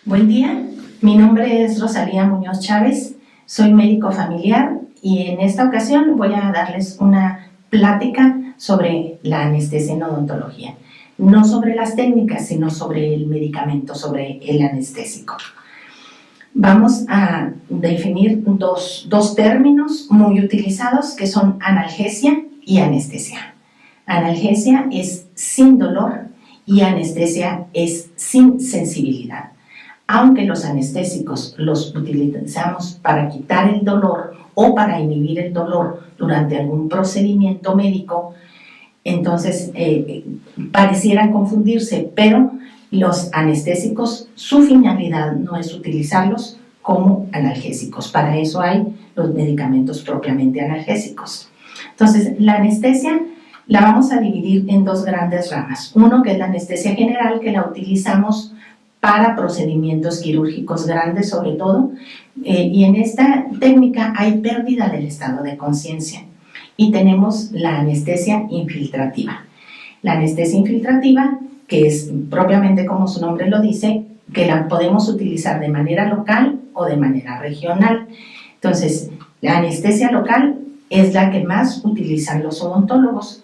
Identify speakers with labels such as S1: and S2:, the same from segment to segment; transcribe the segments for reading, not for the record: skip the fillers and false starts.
S1: Buen día, mi nombre es Rosalía Muñoz Chávez, soy médico familiar y en esta ocasión voy a darles una plática sobre la anestesia en odontología. No sobre las técnicas, sino sobre el medicamento, sobre el anestésico. Vamos a definir dos términos muy utilizados que son analgesia y anestesia. Analgesia es sin dolor y anestesia es sin sensibilidad. Aunque los anestésicos los utilizamos para quitar el dolor o para inhibir el dolor durante algún procedimiento médico, entonces parecieran confundirse, pero los anestésicos, su finalidad no es utilizarlos como analgésicos. Para eso hay los medicamentos propiamente analgésicos. Entonces, la anestesia la vamos a dividir en dos grandes ramas. Uno que es la anestesia general, que la utilizamos para procedimientos quirúrgicos grandes sobre todo, y en esta técnica hay pérdida del estado de conciencia. Y tenemos la anestesia infiltrativa. La anestesia infiltrativa, que es propiamente como su nombre lo dice, que la podemos utilizar de manera local o de manera regional. Entonces, la anestesia local es la que más utilizan los odontólogos.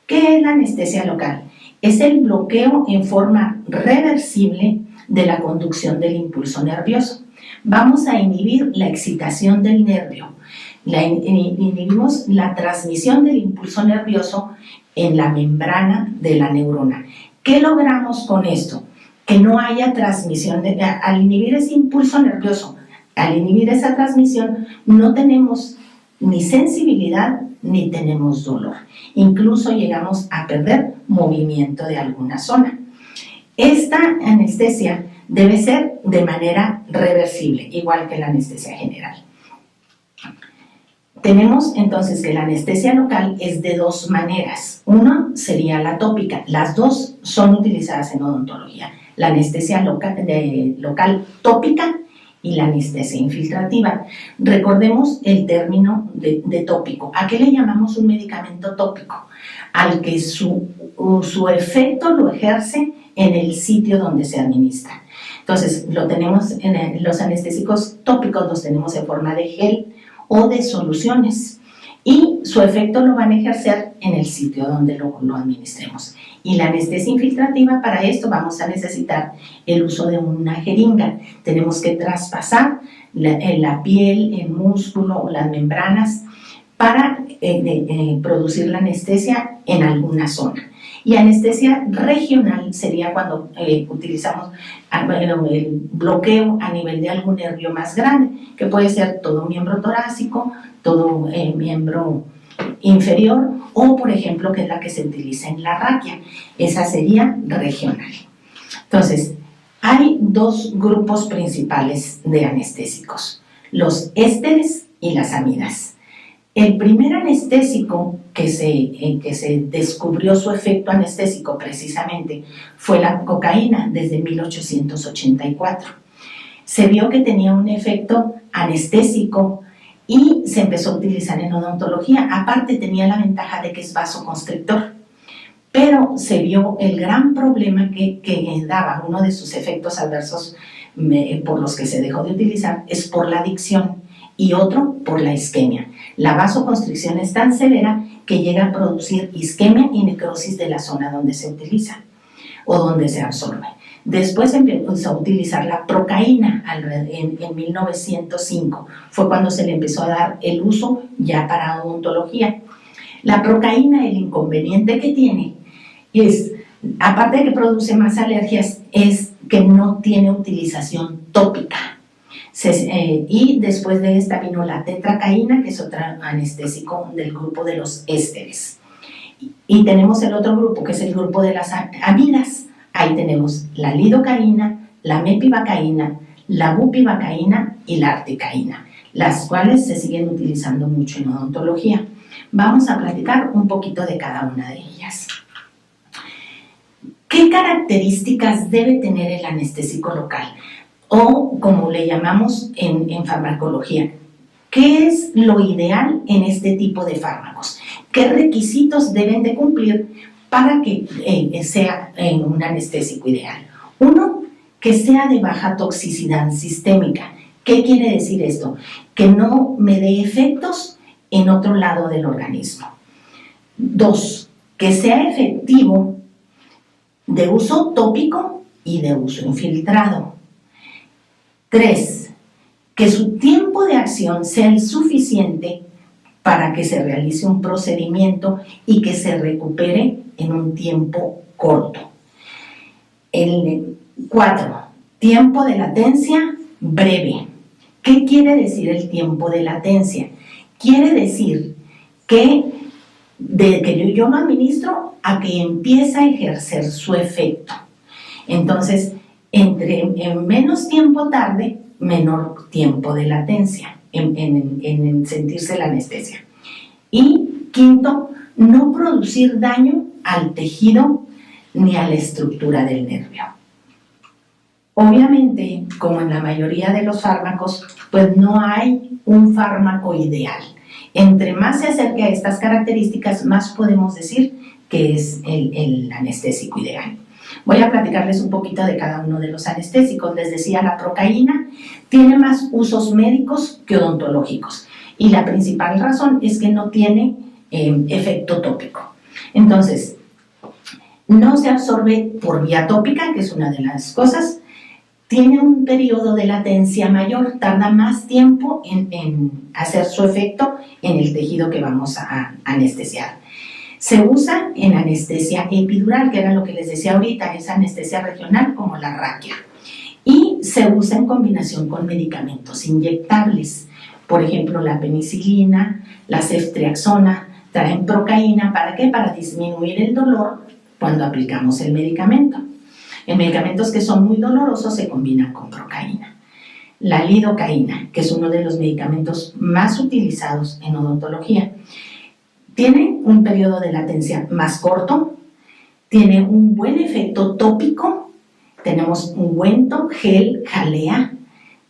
S1: ¿Qué es la anestesia local? Es el bloqueo en forma reversible de la conducción del impulso nervioso. Vamos a inhibir la excitación del nervio. Inhibimos la transmisión del impulso nervioso en la membrana de la neurona. ¿Qué logramos con esto? Que no haya transmisión. Al inhibir ese impulso nervioso, al inhibir esa transmisión, no tenemos ni sensibilidad ni tenemos dolor. Incluso llegamos a perder movimiento de alguna zona. Esta anestesia debe ser de manera reversible, igual que la anestesia general. Tenemos entonces que la anestesia local es de dos maneras. Una sería la tópica. Las dos son utilizadas en odontología. La anestesia local tópica y la anestesia infiltrativa. Recordemos el término de tópico. ¿A qué le llamamos un medicamento tópico? Al que su efecto lo ejerce en el sitio donde se administra. Entonces, lo tenemos los anestésicos tópicos los tenemos en forma de gel o de soluciones y su efecto lo van a ejercer en el sitio donde lo administremos. Y la anestesia infiltrativa, para esto vamos a necesitar el uso de una jeringa. Tenemos que traspasar la piel, el músculo o las membranas para producir la anestesia en alguna zona. Y anestesia regional sería cuando utilizamos el bloqueo a nivel de algún nervio más grande, que puede ser todo miembro torácico, todo miembro inferior, o por ejemplo, que es la que se utiliza en la raquia. Esa sería regional. Entonces, hay dos grupos principales de anestésicos, los ésteres y las amidas. El primer anestésico que se descubrió su efecto anestésico precisamente fue la cocaína desde 1884. Se vio que tenía un efecto anestésico y se empezó a utilizar en odontología. Aparte tenía la ventaja de que es vasoconstrictor, pero se vio el gran problema que daba. Uno de sus efectos adversos por los que se dejó de utilizar es por la adicción y otro por la isquemia. La vasoconstricción es tan severa que llega a producir isquemia y necrosis de la zona donde se utiliza o donde se absorbe. Después se empezó a utilizar la procaína en 1905. Fue cuando se le empezó a dar el uso ya para odontología. La procaína, el inconveniente que tiene es, aparte de que produce más alergias, es que no tiene utilización tópica. Y después de esta vino la tetracaína, que es otro anestésico del grupo de los ésteres. Y tenemos el otro grupo, que es el grupo de las amidas. Ahí tenemos la lidocaína, la mepivacaína, la bupivacaína y la articaína, las cuales se siguen utilizando mucho en odontología. Vamos a platicar un poquito de cada una de ellas. ¿Qué características debe tener el anestésico local? O como le llamamos en farmacología, ¿qué es lo ideal en este tipo de fármacos? ¿Qué requisitos deben de cumplir para que sea un anestésico ideal? Uno, que sea de baja toxicidad sistémica. ¿Qué quiere decir esto? Que no me dé efectos en otro lado del organismo. 2, que sea efectivo de uso tópico y de uso infiltrado. 3, que su tiempo de acción sea el suficiente para que se realice un procedimiento y que se recupere en un tiempo corto. 4, tiempo de latencia breve. ¿Qué quiere decir el tiempo de latencia? Quiere decir que de que yo lo administro a que empieza a ejercer su efecto. Entonces, en menos tiempo tarde, menor tiempo de latencia en sentirse la anestesia. Y 5, no producir daño al tejido ni a la estructura del nervio. Obviamente, como en la mayoría de los fármacos, pues no hay un fármaco ideal. Entre más se acerque a estas características, más podemos decir que es el anestésico ideal. Voy a platicarles un poquito de cada uno de los anestésicos. Les decía, la procaína tiene más usos médicos que odontológicos y la principal razón es que no tiene efecto tópico. Entonces, no se absorbe por vía tópica, que es una de las cosas. Tiene un periodo de latencia mayor, tarda más tiempo en hacer su efecto en el tejido que vamos a anestesiar. Se usa en anestesia epidural, que era lo que les decía ahorita, es anestesia regional como la raquia. Y se usa en combinación con medicamentos inyectables. Por ejemplo, la penicilina, la ceftriaxona, traen procaína. ¿Para qué? Para disminuir el dolor cuando aplicamos el medicamento. En medicamentos que son muy dolorosos se combinan con procaína. La lidocaína, que es uno de los medicamentos más utilizados en odontología, tiene un periodo de latencia más corto, tiene un buen efecto tópico, tenemos ungüento, gel, jalea,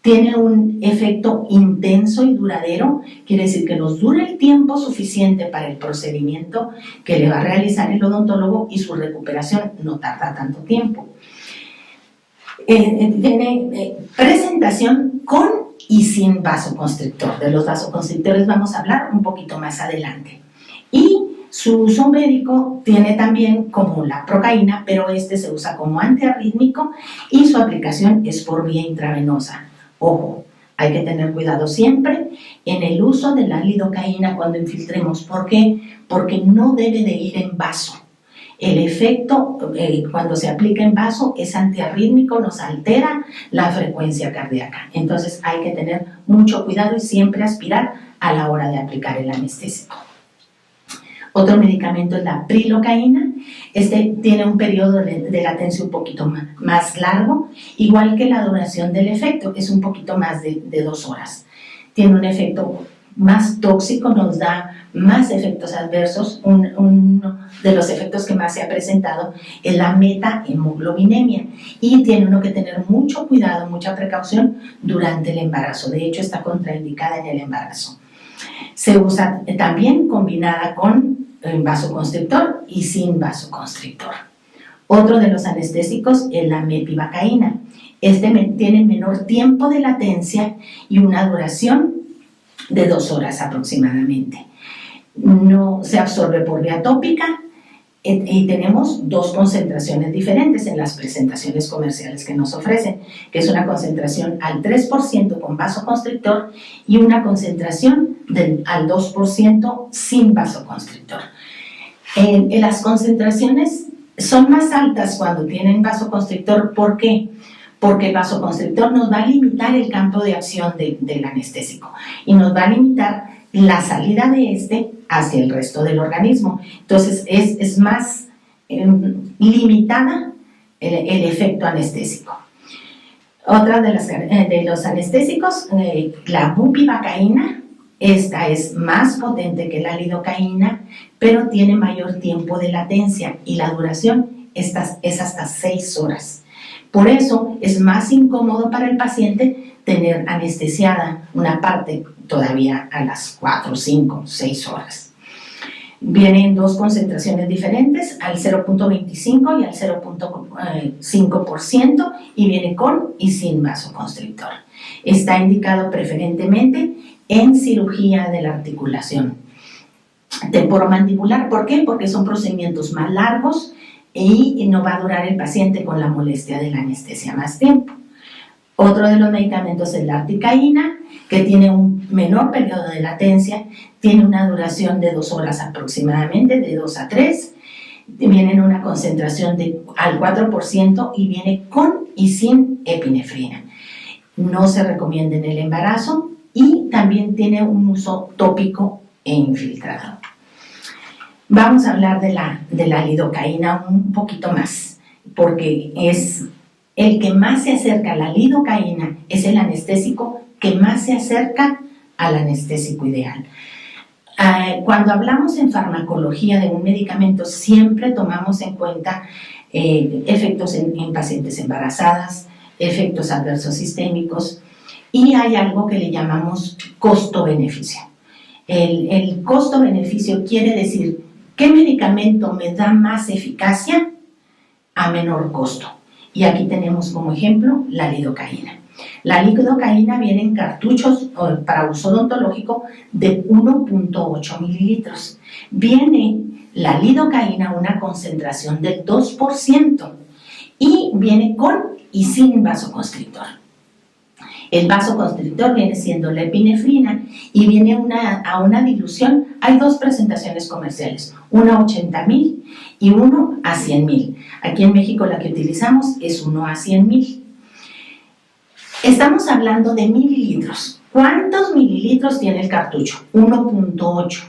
S1: tiene un efecto intenso y duradero, quiere decir que nos dura el tiempo suficiente para el procedimiento que le va a realizar el odontólogo y su recuperación no tarda tanto tiempo. Tiene presentación con y sin vasoconstrictor. De los vasoconstrictores vamos a hablar un poquito más adelante. Y su uso médico tiene también como la procaína, pero este se usa como antiarrítmico y su aplicación es por vía intravenosa. Ojo, hay que tener cuidado siempre en el uso de la lidocaína cuando infiltremos. ¿Por qué? Porque no debe de ir en vaso. El efecto cuando se aplica en vaso es antiarrítmico, nos altera la frecuencia cardíaca. Entonces hay que tener mucho cuidado y siempre aspirar a la hora de aplicar el anestésico. Otro medicamento es la prilocaína. Este tiene un periodo de latencia un poquito más largo, igual que la duración del efecto, es un poquito más de 2 horas. Tiene un efecto más tóxico, nos da más efectos adversos. Uno de los efectos que más se ha presentado es la metahemoglobinemia y tiene uno que tener mucho cuidado, mucha precaución durante el embarazo. De hecho, está contraindicada en el embarazo. Se usa también combinada con vasoconstrictor y sin vasoconstrictor. Otro de los anestésicos es la mepivacaína. Este tiene menor tiempo de latencia y una duración de 2 horas aproximadamente. No se absorbe por vía tópica y tenemos 2 concentraciones diferentes en las presentaciones comerciales que nos ofrecen, que es una concentración al 3% con vasoconstrictor y una concentración al 2% sin vasoconstrictor. Las concentraciones son más altas cuando tienen vasoconstrictor. ¿Por qué? Porque el vasoconstrictor nos va a limitar el campo de acción del anestésico y nos va a limitar la salida de este hacia el resto del organismo. Entonces es más limitada el efecto anestésico. Otra de los anestésicos, la bupivacaína. Esta es más potente que la lidocaína, pero tiene mayor tiempo de latencia y la duración es hasta 6 horas. Por eso es más incómodo para el paciente tener anestesiada una parte todavía a las 4, 5, 6 horas. Vienen dos concentraciones diferentes, al 0.25 y al 0.5%, y viene con y sin vasoconstrictor. Está indicado preferentemente en cirugía de la articulación temporomandibular. ¿Por qué? Porque son procedimientos más largos y no va a durar el paciente con la molestia de la anestesia más tiempo. Otro de los medicamentos es la articaína, que tiene un menor periodo de latencia, tiene una duración de 2 horas aproximadamente, de 2 a 3, viene en una concentración al 4% y viene con y sin epinefrina. No se recomienda en el embarazo y también tiene un uso tópico e infiltrado. Vamos a hablar de la lidocaína un poquito más, porque es el que más se acerca a la lidocaína, es el anestésico que más se acerca al anestésico ideal. Cuando hablamos en farmacología de un medicamento, siempre tomamos en cuenta efectos en pacientes embarazadas, efectos adversos sistémicos, y hay algo que le llamamos costo-beneficio. El costo-beneficio quiere decir qué medicamento me da más eficacia a menor costo. Y aquí tenemos como ejemplo la lidocaína. La lidocaína viene en cartuchos para uso odontológico de 1.8 mililitros. Viene la lidocaína una concentración del 2% y viene con y sin vasoconstrictor. El vasoconstrictor viene siendo la epinefrina y viene a una dilución. Hay dos presentaciones comerciales, una a 80,000 y uno a 100,000. Aquí en México la que utilizamos es 1 a 100,000. Estamos hablando de mililitros. ¿Cuántos mililitros tiene el cartucho? 1.8.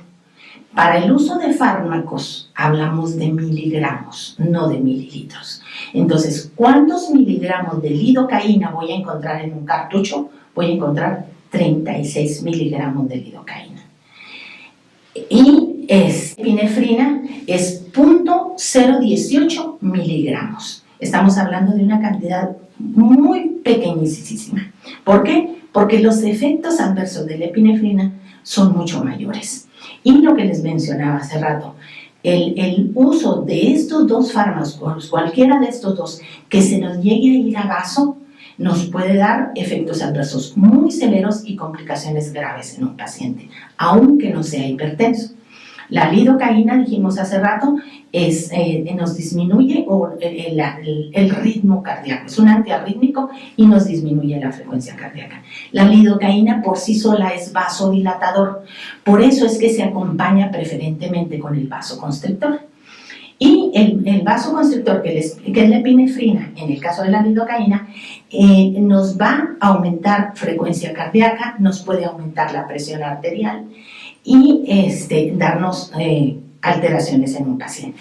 S1: Para el uso de fármacos hablamos de miligramos, no de mililitros. Entonces, ¿cuántos miligramos de lidocaína voy a encontrar en un cartucho? Voy a encontrar 36 miligramos de lidocaína. Y epinefrina es 0.018 miligramos. Estamos hablando de una cantidad muy pequeñísima. ¿Por qué? Porque los efectos adversos de la epinefrina son mucho mayores. Y lo que les mencionaba hace rato, el uso de estos dos fármacos, cualquiera de estos dos, que se nos llegue a ir a vaso, nos puede dar efectos adversos muy severos y complicaciones graves en un paciente, aunque no sea hipertenso. La lidocaína, dijimos hace rato, nos disminuye el ritmo cardíaco, es un antiarrítmico y nos disminuye la frecuencia cardíaca. La lidocaína por sí sola es vasodilatador, por eso es que se acompaña preferentemente con el vasoconstrictor. Y el vasoconstrictor, que es la epinefrina, en el caso de la lidocaína, nos va a aumentar frecuencia cardíaca, nos puede aumentar la presión arterial y darnos alteraciones en un paciente.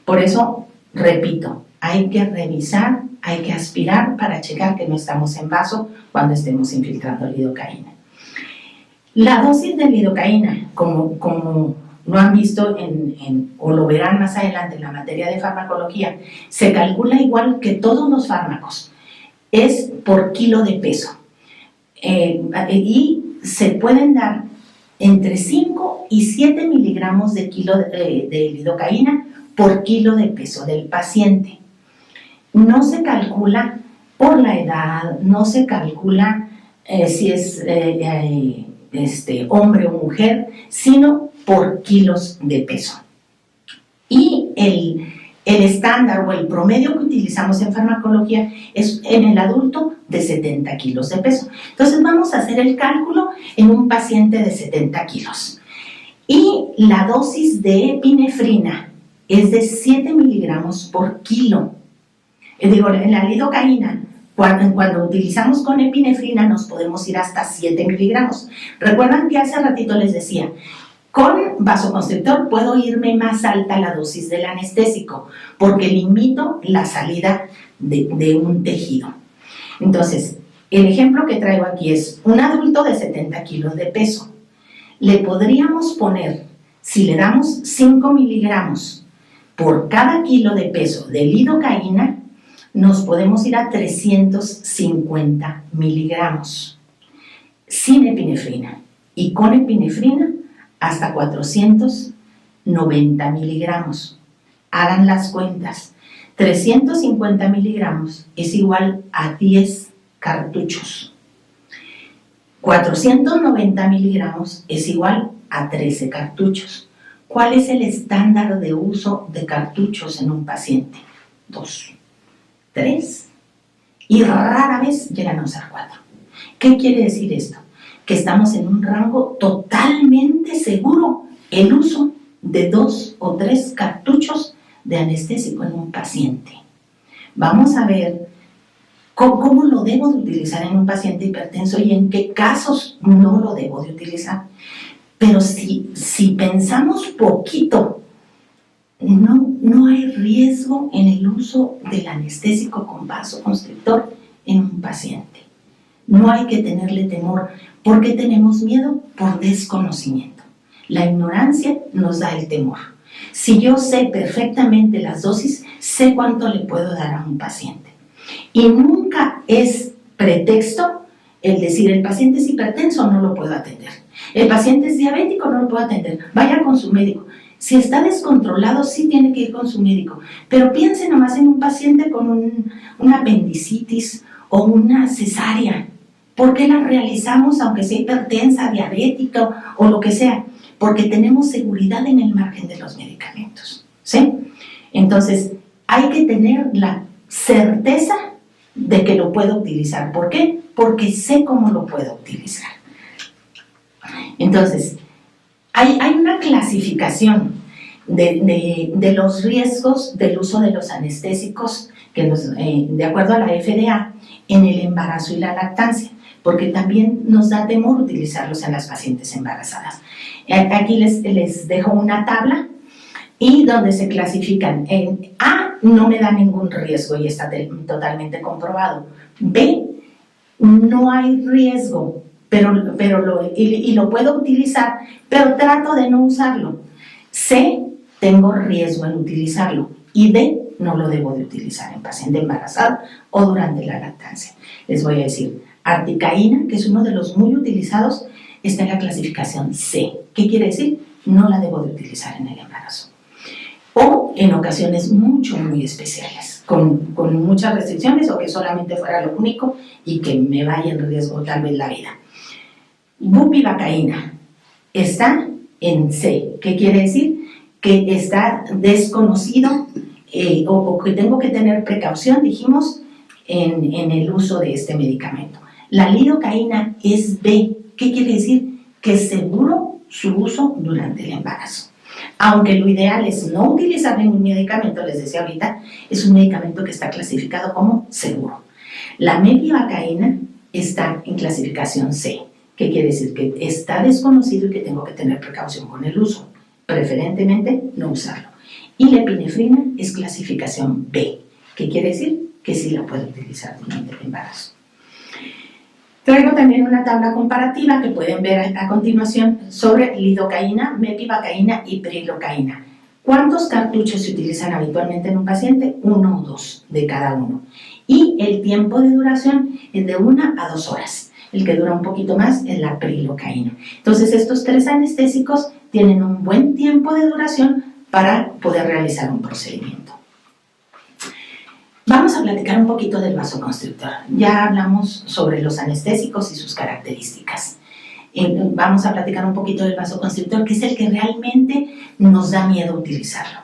S1: Por eso, repito, hay que revisar, hay que aspirar para checar que no estamos en vaso cuando estemos infiltrando lidocaína. La dosis de lidocaína, como lo han visto o lo verán más adelante en la materia de farmacología, se calcula igual que todos los fármacos, es por kilo de peso. Y se pueden dar entre 5 y 7 miligramos de lidocaína por kilo de peso del paciente. No se calcula por la edad, no se calcula si es hombre o mujer, sino por kilos de peso. Y el estándar o el promedio que utilizamos en farmacología es en el adulto de 70 kilos de peso. Entonces vamos a hacer el cálculo en un paciente de 70 kilos. Y la dosis de epinefrina es de 7 miligramos por kilo. En la lidocaína, cuando utilizamos con epinefrina nos podemos ir hasta 7 miligramos. Recuerdan que hace ratito les decía, con vasoconstrictor puedo irme más alta la dosis del anestésico porque limito la salida de un tejido. Entonces, el ejemplo que traigo aquí es un adulto de 70 kilos de peso. Le podríamos poner, si le damos 5 miligramos por cada kilo de peso de lidocaína, nos podemos ir a 350 miligramos sin epinefrina. Y con epinefrina hasta 400 90 miligramos. Hagan las cuentas. 350 miligramos es igual a 10 cartuchos. 490 miligramos es igual a 13 cartuchos. ¿Cuál es el estándar de uso de cartuchos en un paciente? 2, 3 y rara vez llegan a usar 4. ¿Qué quiere decir esto? Que estamos en un rango totalmente seguro el uso de 2 o 3 cartuchos de anestésico en un paciente. Vamos a ver cómo lo debo de utilizar en un paciente hipertenso y en qué casos no lo debo de utilizar. Pero si pensamos poquito, no hay riesgo en el uso del anestésico con vasoconstrictor en un paciente. No hay que tenerle temor. ¿Por qué tenemos miedo? Por desconocimiento. La ignorancia nos da el temor. Si yo sé perfectamente las dosis, sé cuánto le puedo dar a un paciente. Y nunca es pretexto el decir el paciente es hipertenso, no lo puedo atender. El paciente es diabético, no lo puedo atender. Vaya con su médico. Si está descontrolado, sí tiene que ir con su médico. Pero piense nomás en un paciente con una apendicitis o una cesárea. ¿Por qué la realizamos aunque sea hipertensa, diabética o lo que sea? Porque tenemos seguridad en el margen de los medicamentos, ¿sí? Entonces, hay que tener la certeza de que lo puedo utilizar. ¿Por qué? Porque sé cómo lo puedo utilizar. Entonces, hay una clasificación de los riesgos del uso de los anestésicos que de acuerdo a la FDA en el embarazo y la lactancia, porque también nos da temor utilizarlos en las pacientes embarazadas. Aquí les dejo una tabla y donde se clasifican. En A no me da ningún riesgo y está totalmente comprobado. B, no hay riesgo, pero lo puedo utilizar, pero trato de no usarlo. C, tengo riesgo en utilizarlo. Y D, no lo debo de utilizar en paciente embarazado o durante la lactancia. Les voy a decir, articaína, que es uno de los muy utilizados, está en la clasificación C. ¿Qué quiere decir? No la debo de utilizar en el embarazo. O en ocasiones muy especiales, con muchas restricciones o que solamente fuera lo único y que me vaya en riesgo tal vez la vida. Bupivacaína está en C. ¿Qué quiere decir? Que está desconocido o que tengo que tener precaución, dijimos, en el uso de este medicamento. La lidocaína es B. ¿Qué quiere decir? Que es seguro su uso durante el embarazo. Aunque lo ideal es no utilizar ningún medicamento, les decía ahorita, es un medicamento que está clasificado como seguro. La mepivacaína está en clasificación C. ¿Qué quiere decir? Que está desconocido y que tengo que tener precaución con el uso. Preferentemente no usarlo. Y la epinefrina es clasificación B. ¿Qué quiere decir? Que sí la puedo utilizar durante el embarazo. Traigo también una tabla comparativa que pueden ver a continuación sobre lidocaína, mepivacaína y prilocaína. ¿Cuántos cartuchos se utilizan habitualmente en un paciente? 1 o 2 de cada uno. Y el tiempo de duración es de 1 a 2 horas. El que dura un poquito más es la prilocaína. Entonces, estos 3 anestésicos tienen un buen tiempo de duración para poder realizar un procedimiento. Vamos a platicar un poquito del vasoconstrictor. Ya hablamos sobre los anestésicos y sus características. Vamos a platicar un poquito del vasoconstrictor, que es el que realmente nos da miedo utilizarlo.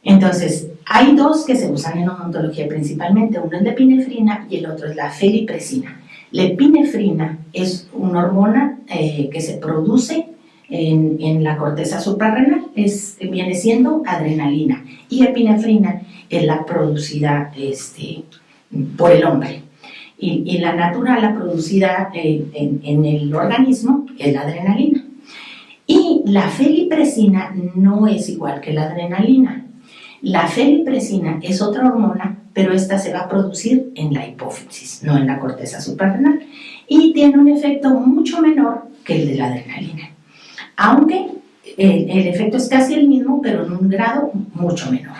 S1: Entonces, hay 2 que se usan en odontología principalmente. Uno es la epinefrina y el otro es la felipresina. La epinefrina es una hormona que se produce en la corteza suprarrenal, viene siendo adrenalina, y epinefrina es la producida por el hombre. Y la natural, la producida en el organismo, es la adrenalina. Y la felipresina no es igual que la adrenalina. La felipresina es otra hormona, pero esta se va a producir en la hipófisis, no en la corteza suprarrenal, y tiene un efecto mucho menor que el de la adrenalina. Aunque el efecto es casi el mismo, pero en un grado mucho menor.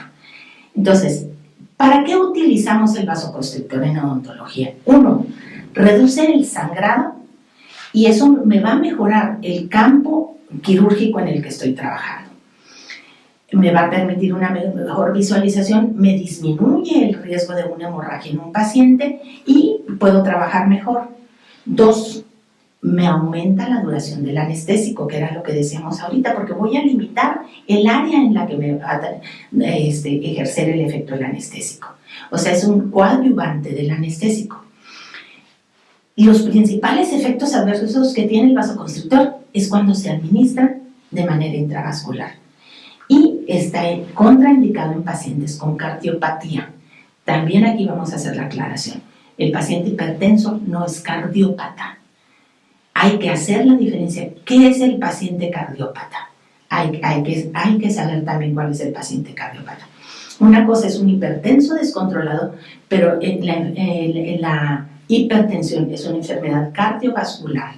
S1: Entonces, ¿para qué utilizamos el vasoconstrictor en odontología? 1, reduce el sangrado y eso me va a mejorar el campo quirúrgico en el que estoy trabajando. me va a permitir una mejor visualización, me disminuye el riesgo de una hemorragia en un paciente y puedo trabajar mejor. 2, me aumenta la duración del anestésico, que era lo que decíamos ahorita, porque voy a limitar el área en la que me va a ejercer el efecto del anestésico. O sea, es un coadyuvante del anestésico. Y los principales efectos adversos que tiene el vasoconstrictor es cuando se administra de manera intravascular. Y está contraindicado en pacientes con cardiopatía. También aquí vamos a hacer la aclaración. El paciente hipertenso no es cardiópata. Hay que hacer la diferencia. ¿Qué es el paciente cardiópata? Hay que saber también cuál es el paciente cardiópata. Una cosa es un hipertenso descontrolado, pero la hipertensión es una enfermedad cardiovascular,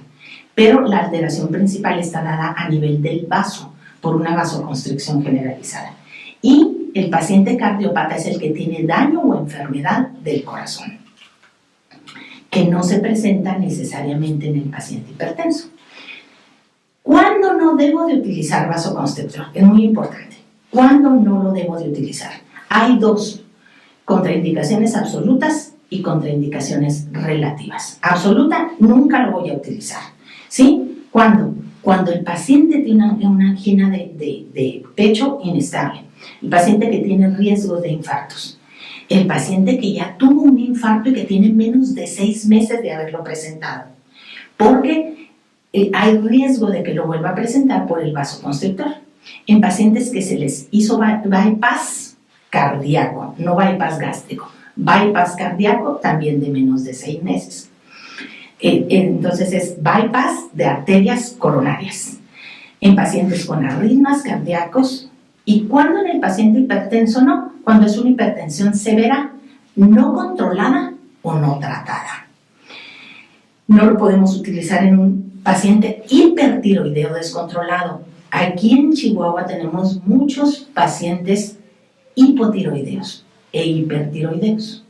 S1: pero la alteración principal está dada a nivel del vaso, por una vasoconstricción generalizada. Y el paciente cardiópata es el que tiene daño o enfermedad del corazón, que no se presenta necesariamente en el paciente hipertenso. ¿Cuándo no debo de utilizar vasoconstrictor? Es muy importante. ¿Cuándo no lo debo de utilizar? Hay 2 contraindicaciones absolutas y contraindicaciones relativas. Absoluta, nunca lo voy a utilizar. ¿Sí? ¿Cuándo? Cuando el paciente tiene una angina de pecho inestable, el paciente que tiene riesgos de infartos, el paciente que ya tuvo un infarto y que tiene menos de 6 meses de haberlo presentado, porque hay riesgo de que lo vuelva a presentar por el vasoconstrictor. En pacientes que se les hizo bypass cardíaco, no bypass gástrico, bypass cardíaco también de menos de 6 meses. Entonces es bypass de arterias coronarias. En pacientes con arritmias cardíacos. ¿Y cuando en el paciente hipertenso no? Cuando es una hipertensión severa, no controlada o no tratada. No lo podemos utilizar en un paciente hipertiroideo descontrolado. Aquí en Chihuahua tenemos muchos pacientes hipotiroideos e hipertiroideos,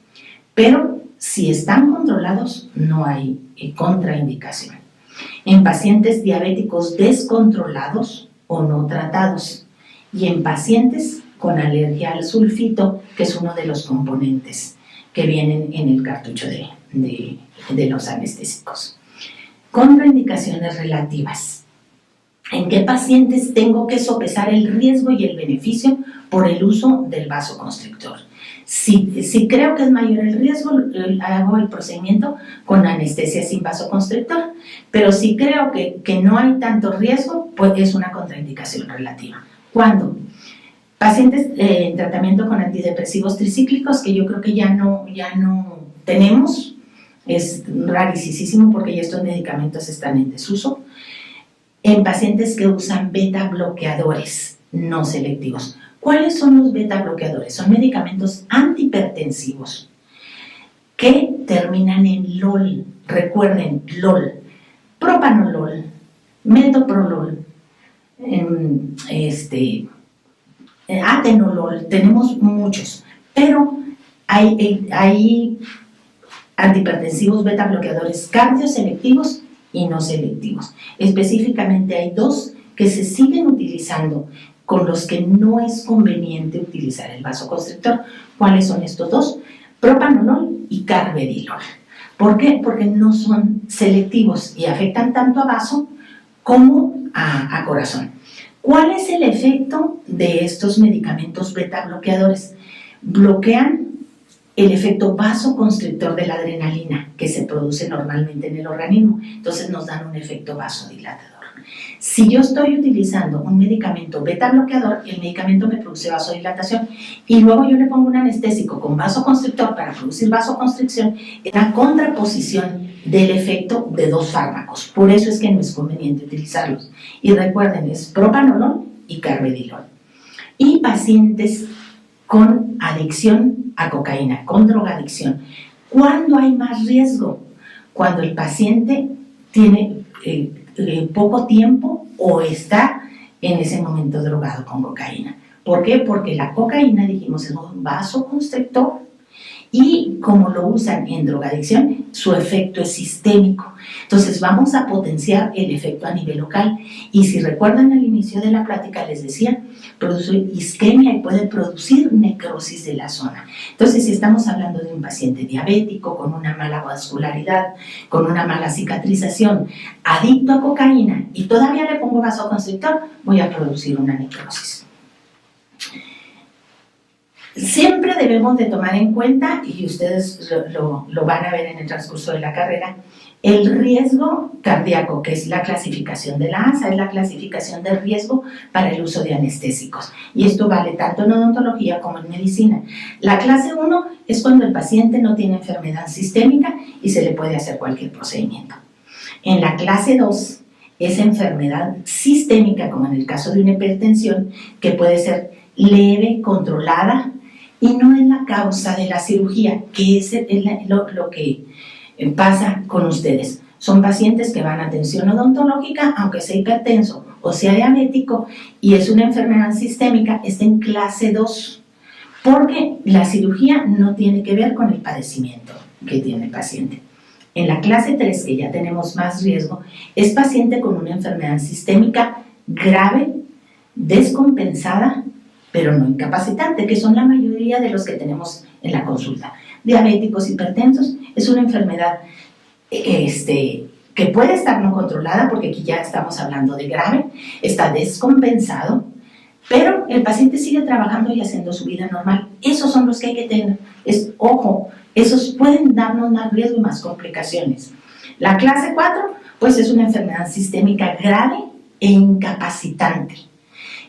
S1: pero si están controlados no hay contraindicación. En pacientes diabéticos descontrolados o no tratados, y en pacientes con alergia al sulfito, que es uno de los componentes que vienen en el cartucho de los anestésicos. Contraindicaciones relativas. ¿En qué pacientes tengo que sopesar el riesgo y el beneficio por el uso del vasoconstrictor? Si creo que es mayor el riesgo, hago el procedimiento con anestesia sin vasoconstrictor, pero si creo que no hay tanto riesgo, pues es una contraindicación relativa. ¿Cuándo? Pacientes en tratamiento con antidepresivos tricíclicos, que yo creo que ya no tenemos, es rarísimo porque ya estos medicamentos están en desuso. En pacientes que usan beta bloqueadores no selectivos. ¿Cuáles son los beta bloqueadores? Son medicamentos antihipertensivos que terminan en LOL. Recuerden, LOL, propanolol, metoprolol, atenolol, tenemos muchos, pero hay antihipertensivos beta bloqueadores cardioselectivos y no selectivos. Específicamente hay 2 que se siguen utilizando, con los que no es conveniente utilizar el vasoconstrictor. ¿Cuáles son estos 2? Propanolol y carvedilol. ¿Por qué? Porque no son selectivos y afectan tanto a vaso como a corazón. ¿Cuál es el efecto de estos medicamentos beta bloqueadores? Bloquean el efecto vasoconstrictor de la adrenalina que se produce normalmente en el organismo, entonces nos dan un efecto vasodilatador. Si yo estoy utilizando un medicamento beta bloqueador, el medicamento me produce vasodilatación y luego yo le pongo un anestésico con vasoconstrictor para producir vasoconstricción, es la contraposición del efecto de 2 fármacos. Por eso es que no es conveniente utilizarlos. Y recuerden, es propanolol y carvedilol. Y pacientes con adicción a cocaína, con drogadicción. ¿Cuándo hay más riesgo? Cuando el paciente tiene poco tiempo o está en ese momento drogado con cocaína. ¿Por qué? Porque la cocaína, dijimos, es un vasoconstrictor Y como lo usan en drogadicción, su efecto es sistémico. Entonces vamos a potenciar el efecto a nivel local. Y si recuerdan al inicio de la plática, les decía, produce isquemia y puede producir necrosis de la zona. Entonces, si estamos hablando de un paciente diabético, con una mala vascularidad, con una mala cicatrización, adicto a cocaína y todavía le pongo vasoconstrictor, voy a producir una necrosis. Siempre debemos de tomar en cuenta, y ustedes lo van a ver en el transcurso de la carrera, el riesgo cardíaco, que es la clasificación de la ASA, es la clasificación de riesgo para el uso de anestésicos. Y esto vale tanto en odontología como en medicina. La clase 1 es cuando el paciente no tiene enfermedad sistémica y se le puede hacer cualquier procedimiento. En la clase 2 es enfermedad sistémica, como en el caso de una hipertensión, que puede ser leve, controlada, y no es la causa de la cirugía, que es lo que pasa con ustedes. Son pacientes que van a atención odontológica, aunque sea hipertenso o sea diabético, y es una enfermedad sistémica, está en clase 2, porque la cirugía no tiene que ver con el padecimiento que tiene el paciente. En la clase 3, que ya tenemos más riesgo, es paciente con una enfermedad sistémica grave, descompensada, pero no incapacitante, que son la mayoría de los que tenemos en la consulta. Diabéticos, hipertensos, es una enfermedad que puede estar no controlada, porque aquí ya estamos hablando de grave, está descompensado, pero el paciente sigue trabajando y haciendo su vida normal. Esos son los que hay que tener. Ojo, esos pueden darnos más riesgo y más complicaciones. La clase 4, pues es una enfermedad sistémica grave e incapacitante,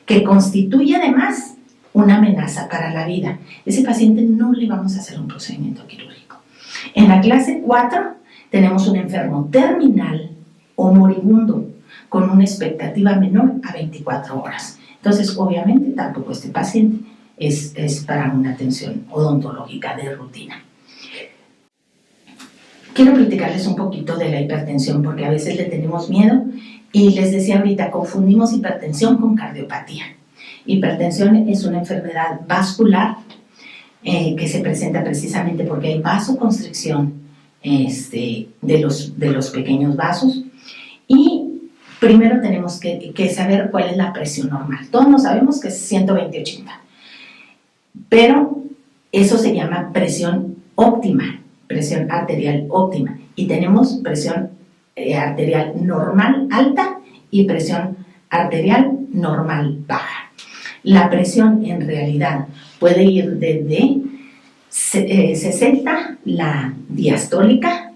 S1: que constituye además una amenaza para la vida. Ese paciente no le vamos a hacer un procedimiento quirúrgico. En la clase 4 tenemos un enfermo terminal o moribundo con una expectativa menor a 24 horas. Entonces, obviamente, tampoco este paciente es para una atención odontológica de rutina. Quiero platicarles un poquito de la hipertensión, porque a veces le tenemos miedo, y les decía ahorita, confundimos hipertensión con cardiopatía. Hipertensión es una enfermedad vascular que se presenta precisamente porque hay vasoconstricción de los pequeños vasos. Y primero tenemos que saber cuál es la presión normal. Todos nos sabemos que es 120/80, pero eso se llama presión óptima, presión arterial óptima. Y tenemos presión arterial normal alta y presión arterial normal baja. La presión en realidad puede ir desde 60, la diastólica,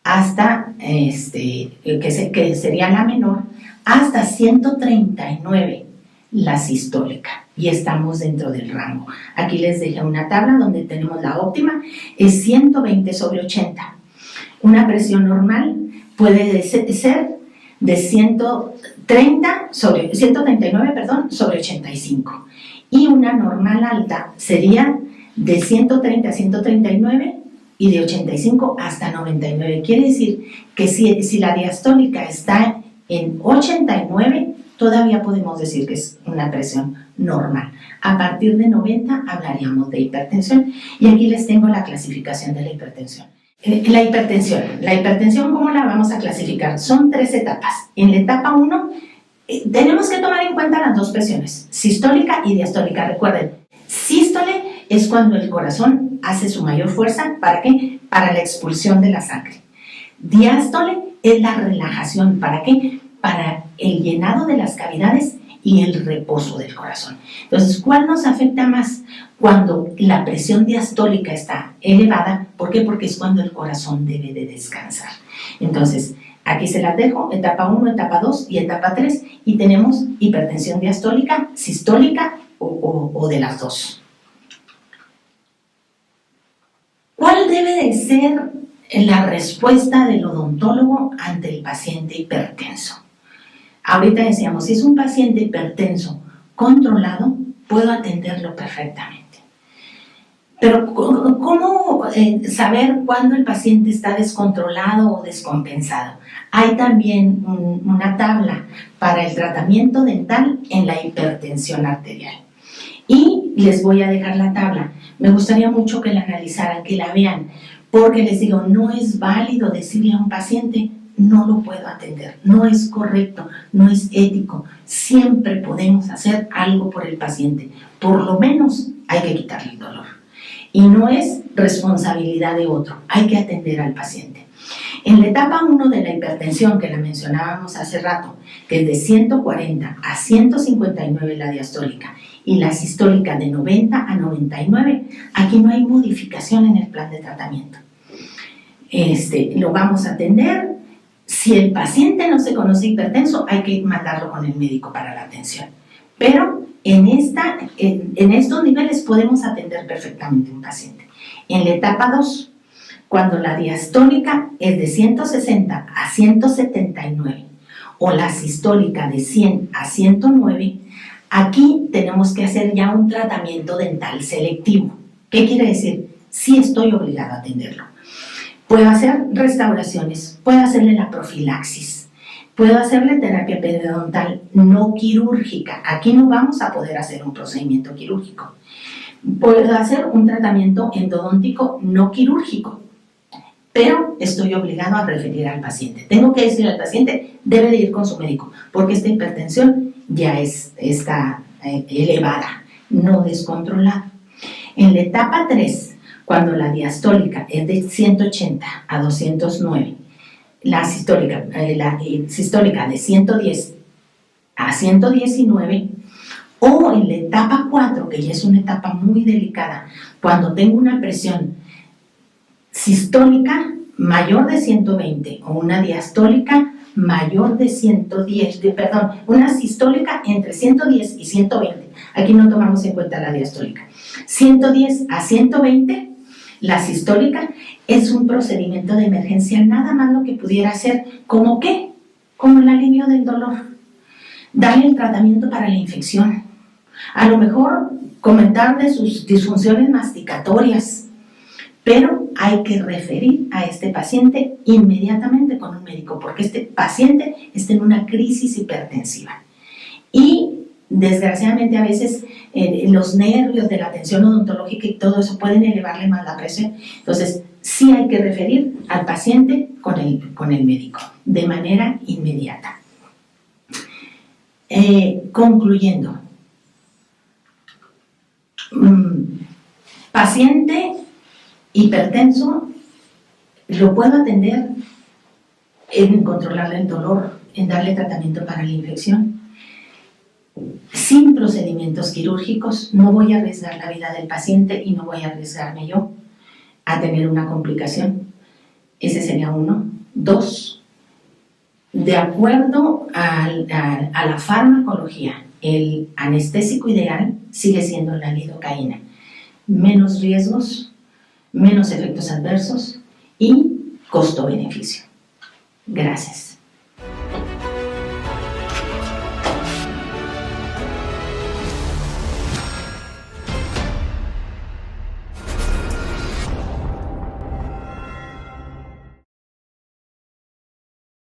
S1: hasta, que sería la menor, hasta 139, la sistólica. Y estamos dentro del rango. Aquí les dejé una tabla donde tenemos la óptima, es 120/80. Una presión normal puede ser de 139/85, y una normal alta sería de 130 a 139 y de 85 hasta 99. Quiere decir que si la diastólica está en 89, todavía podemos decir que es una presión normal. A partir de 90 hablaríamos de hipertensión, y aquí les tengo la clasificación de la hipertensión. La hipertensión, ¿cómo la vamos a clasificar? Son 3 etapas. En la etapa 1 tenemos que tomar en cuenta las 2 presiones, sistólica y diastólica. Recuerden, sístole es cuando el corazón hace su mayor fuerza. ¿Para qué? Para la expulsión de la sangre. Diástole es la relajación. ¿Para qué? Para el llenado de las cavidades y el reposo del corazón. Entonces, ¿cuál nos afecta más? Cuando la presión diastólica está elevada. ¿Por qué? Porque es cuando el corazón debe de descansar. Entonces, aquí se las dejo, etapa 1, etapa 2 y etapa 3, y tenemos hipertensión diastólica, sistólica o de las 2. ¿Cuál debe de ser la respuesta del odontólogo ante el paciente hipertenso? Ahorita decíamos, si es un paciente hipertenso controlado, puedo atenderlo perfectamente. Pero ¿cómo saber cuándo el paciente está descontrolado o descompensado? Hay también una tabla para el tratamiento dental en la hipertensión arterial. Y les voy a dejar la tabla, me gustaría mucho que la analizaran, que la vean, porque les digo, no es válido decirle a un paciente, no lo puedo atender, no es correcto, no es ético. Siempre podemos hacer algo por el paciente, por lo menos hay que quitarle el dolor. Y no es responsabilidad de otro, hay que atender al paciente. En la etapa 1 de la hipertensión, que la mencionábamos hace rato, que es de 140 a 159 la diastólica y la sistólica de 90 a 99, aquí no hay modificación en el plan de tratamiento. Lo vamos a atender. Si el paciente no se conoce hipertenso, hay que mandarlo con el médico para la atención. Pero en estos niveles podemos atender perfectamente a un paciente. En la etapa 2, cuando la diastólica es de 160 a 179 o la sistólica de 100 a 109, aquí tenemos que hacer ya un tratamiento dental selectivo. ¿Qué quiere decir? Sí estoy obligado a atenderlo. Puedo hacer restauraciones, puedo hacerle la profilaxis, puedo hacerle terapia periodontal no quirúrgica. Aquí no vamos a poder hacer un procedimiento quirúrgico. Puedo hacer un tratamiento endodóntico no quirúrgico, pero estoy obligado a referir al paciente. Tengo que decirle al paciente, debe de ir con su médico, porque esta hipertensión ya está elevada, no descontrolada. En la etapa 3, cuando la diastólica es de 180 a 209, la sistólica de 110 a 119, o en la etapa 4, que ya es una etapa muy delicada, cuando tengo una presión sistólica mayor de 120 o una diastólica mayor de 110, una sistólica entre 110 y 120, aquí no tomamos en cuenta la diastólica, 110 a 120, la sistólica es un procedimiento de emergencia, nada más lo que pudiera hacer, ¿como qué? Como el alivio del dolor, darle el tratamiento para la infección, a lo mejor comentar de sus disfunciones masticatorias, pero hay que referir a este paciente inmediatamente con un médico, porque este paciente está en una crisis hipertensiva. Y desgraciadamente a veces los nervios de la atención odontológica y todo eso pueden elevarle más la presión. Entonces, sí hay que referir al paciente con el médico de manera inmediata. Concluyendo, paciente hipertenso lo puedo atender en controlarle el dolor, en darle tratamiento para la infección, sin procedimientos quirúrgicos. No voy a arriesgar la vida del paciente y no voy a arriesgarme yo a tener una complicación. Ese sería 1. 2, de acuerdo a la farmacología, el anestésico ideal sigue siendo la lidocaína. Menos riesgos, menos efectos adversos y costo-beneficio. Gracias.